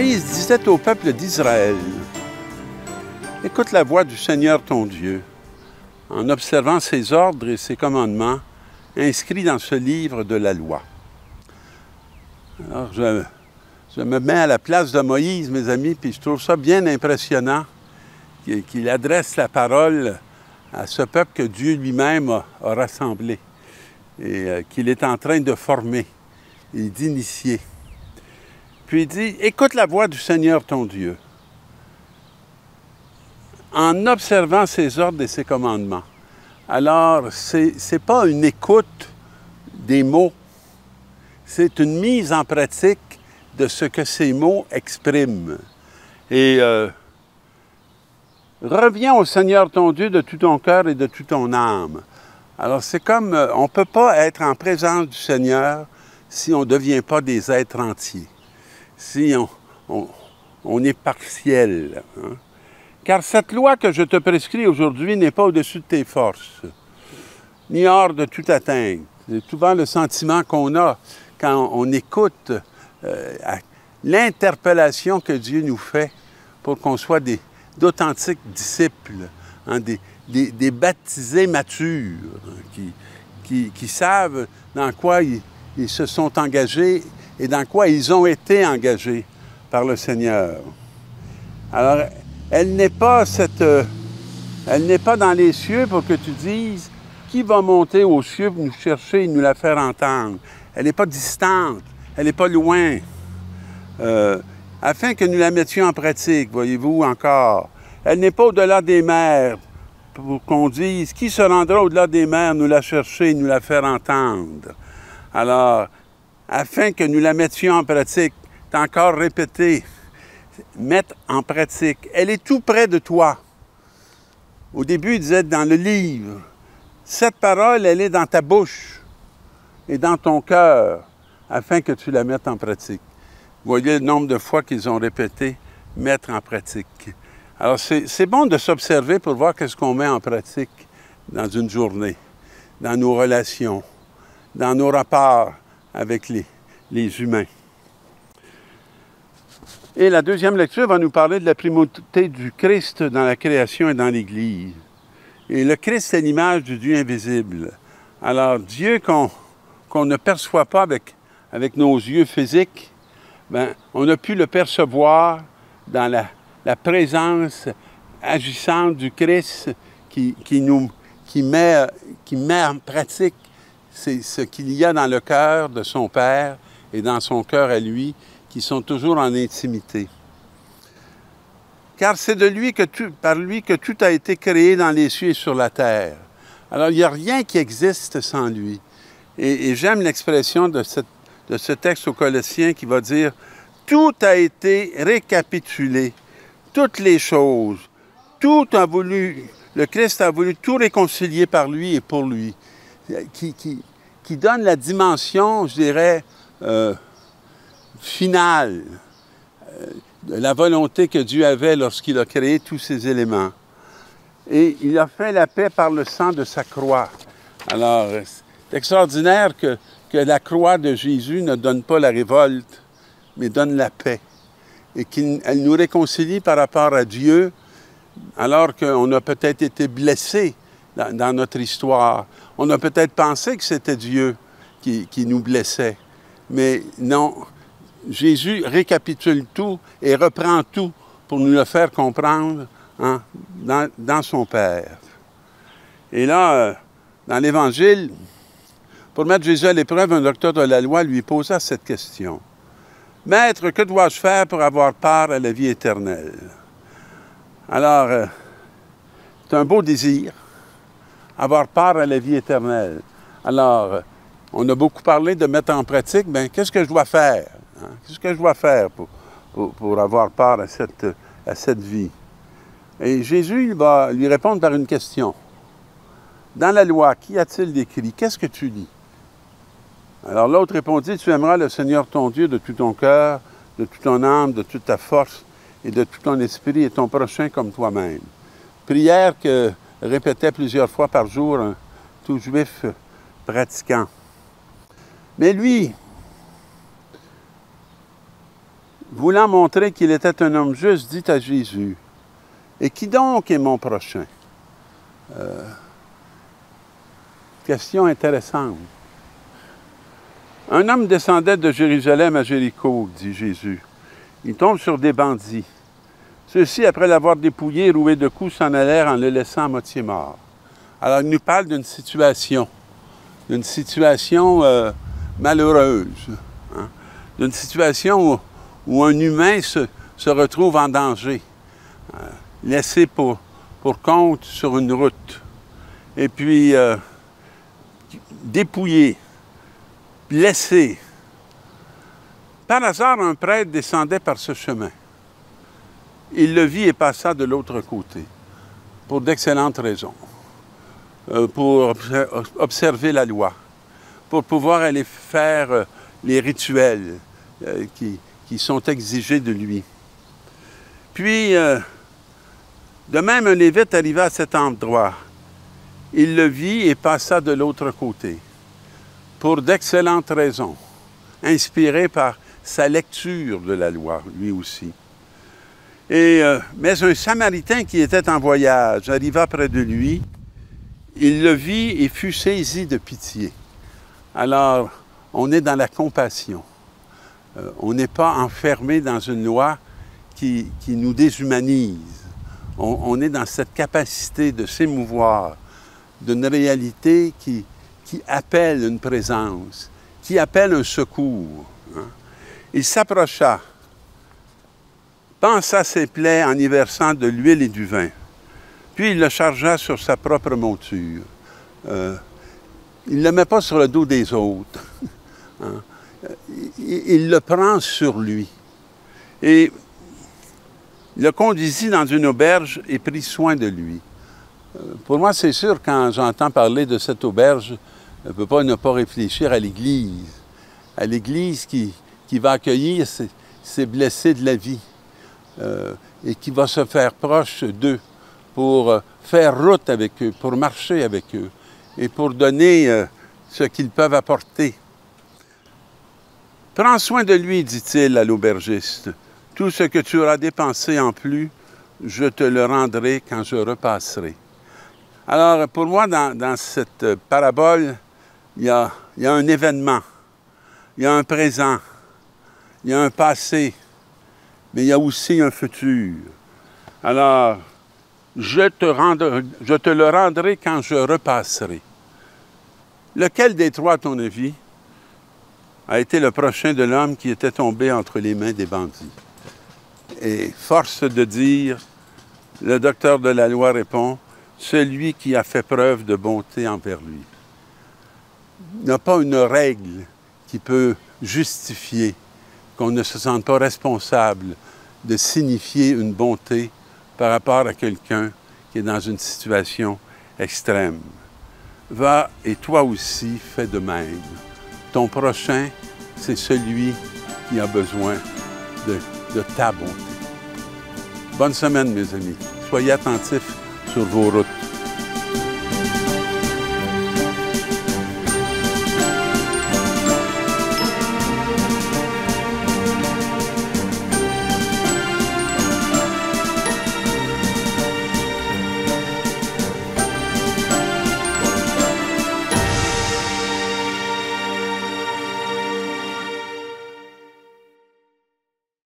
Moïse disait au peuple d'Israël, « Écoute la voix du Seigneur ton Dieu, en observant ses ordres et ses commandements inscrits dans ce livre de la loi. » Alors, je me mets à la place de Moïse, mes amis, puis je trouve ça bien impressionnant qu'il adresse la parole à ce peuple que Dieu lui-même a rassemblé et qu'il est en train de former et d'initier. Puis il dit, écoute la voix du Seigneur ton Dieu, en observant ses ordres et ses commandements. Alors, ce n'est pas une écoute des mots, c'est une mise en pratique de ce que ces mots expriment. Et reviens au Seigneur ton Dieu de tout ton cœur et de toute ton âme. Alors, c'est comme, on ne peut pas être en présence du Seigneur si on ne devient pas des êtres entiers, si on est partiel. Hein? Car cette loi que je te prescris aujourd'hui n'est pas au-dessus de tes forces, ni hors de toute atteinte. C'est souvent le sentiment qu'on a quand on écoute l'interpellation que Dieu nous fait pour qu'on soit d'authentiques disciples, hein, des baptisés matures, qui savent dans quoi ils se sont engagés et dans quoi ils ont été engagés par le Seigneur. Alors, elle n'est pas dans les cieux pour que tu dises qui va monter aux cieux pour nous chercher et nous la faire entendre. Elle n'est pas distante, elle n'est pas loin. Afin que nous la mettions en pratique, voyez-vous encore. Elle n'est pas au-delà des mers pour qu'on dise qui se rendra au-delà des mers nous la chercher et nous la faire entendre. Alors, afin que nous la mettions en pratique, c'est encore répété, mettre en pratique. Elle est tout près de toi. Au début, il disait dans le livre, cette parole, elle est dans ta bouche et dans ton cœur, afin que tu la mettes en pratique. Vous voyez le nombre de fois qu'ils ont répété « mettre en pratique ». Alors, c'est bon de s'observer pour voir qu'est-ce qu'on met en pratique dans une journée, dans nos relations, dans nos rapports avec les humains. Et la deuxième lecture va nous parler de la primauté du Christ dans la création et dans l'Église. Et le Christ, c'est l'image du Dieu invisible. Alors, Dieu qu'on ne perçoit pas avec nos yeux physiques, ben, on a pu le percevoir dans la présence agissante du Christ qui met en pratique ce qu'il y a dans le cœur de son Père et dans son cœur à lui, qui sont toujours en intimité. Car c'est de lui par lui que tout a été créé dans les cieux et sur la terre. Alors, il n'y a rien qui existe sans lui. Et j'aime l'expression de ce texte aux Colossiens qui va dire « Tout a été récapitulé, toutes les choses, le Christ a voulu tout réconcilier par lui et pour lui. » qui donne la dimension, je dirais, finale de la volonté que Dieu avait lorsqu'il a créé tous ces éléments. Et il a fait la paix par le sang de sa croix. Alors, c'est extraordinaire que la croix de Jésus ne donne pas la révolte, mais donne la paix. Et qu'elle nous réconcilie par rapport à Dieu, alors qu'on a peut-être été blessés dans notre histoire. On a peut-être pensé que c'était Dieu qui nous blessait. Mais non, Jésus récapitule tout et reprend tout pour nous le faire comprendre, hein, dans son Père. Et là, dans l'Évangile, pour mettre Jésus à l'épreuve, un docteur de la loi lui posa cette question. « Maître, que dois-je faire pour avoir part à la vie éternelle? » Alors, c'est un beau désir, avoir part à la vie éternelle. Alors, on a beaucoup parlé de mettre en pratique, bien, qu'est-ce que je dois faire? Hein? Qu'est-ce que je dois faire pour avoir part à cette vie? Et Jésus il va lui répondre par une question. Dans la loi, qu'y a-t-il d'écrit? Qu'est-ce que tu lis? Alors l'autre répondit, tu aimeras le Seigneur ton Dieu de tout ton cœur, de toute ton âme, de toute ta force et de tout ton esprit et ton prochain comme toi-même. Prière que répétait plusieurs fois par jour tout juif pratiquant. Mais lui, voulant montrer qu'il était un homme juste, dit à Jésus, « Et qui donc est mon prochain? » Question intéressante. Un homme descendait de Jérusalem à Jéricho, dit Jésus. Il tombe sur des bandits. Ceux-ci, après l'avoir dépouillé, roué de coups, s'en allèrent en le laissant à moitié mort. Alors, il nous parle d'une situation malheureuse, hein? D'une situation où un humain se retrouve en danger, laissé pour compte sur une route, et puis dépouillé, blessé. Par hasard, un prêtre descendait par ce chemin. Il le vit et passa de l'autre côté, pour d'excellentes raisons, pour observer la loi, pour pouvoir aller faire les rituels qui sont exigés de lui. Puis, de même, un Lévite arriva à cet endroit. Il le vit et passa de l'autre côté, pour d'excellentes raisons, inspiré par sa lecture de la loi, lui aussi. Mais un Samaritain qui était en voyage arriva près de lui, il le vit et fut saisi de pitié. Alors, on est dans la compassion. On n'est pas enfermé dans une loi qui nous déshumanise. On est dans cette capacité de s'émouvoir d'une réalité qui appelle une présence, qui appelle un secours. Hein? Il s'approcha, pansa ses plaies en y versant de l'huile et du vin. Puis il le chargea sur sa propre monture. Il ne le met pas sur le dos des autres. Hein? Il le prend sur lui. Et il le conduisit dans une auberge et prit soin de lui. Pour moi, c'est sûr, quand j'entends parler de cette auberge, je ne peux pas ne pas réfléchir à l'Église qui va accueillir ces blessés de la vie et qui va se faire proche d'eux pour faire route avec eux, pour marcher avec eux et pour donner ce qu'ils peuvent apporter. « Prends soin de lui, dit-il à l'aubergiste. Tout ce que tu auras dépensé en plus, je te le rendrai quand je repasserai. » Alors, pour moi, dans cette parabole, il y a un événement, il y a un présent, il y a un passé, mais il y a aussi un futur. Alors, je te le rendrai quand je repasserai. Lequel des trois, à ton avis, a été le prochain de l'homme qui était tombé entre les mains des bandits? Et force de dire, le docteur de la loi répond, celui qui a fait preuve de bonté envers lui. Il n'y a pas une règle qui peut justifier qu'on ne se sente pas responsable de signifier une bonté par rapport à quelqu'un qui est dans une situation extrême. Va et toi aussi fais de même. Ton prochain, c'est celui qui a besoin de ta bonté. Bonne semaine, mes amis. Soyez attentifs sur vos routes.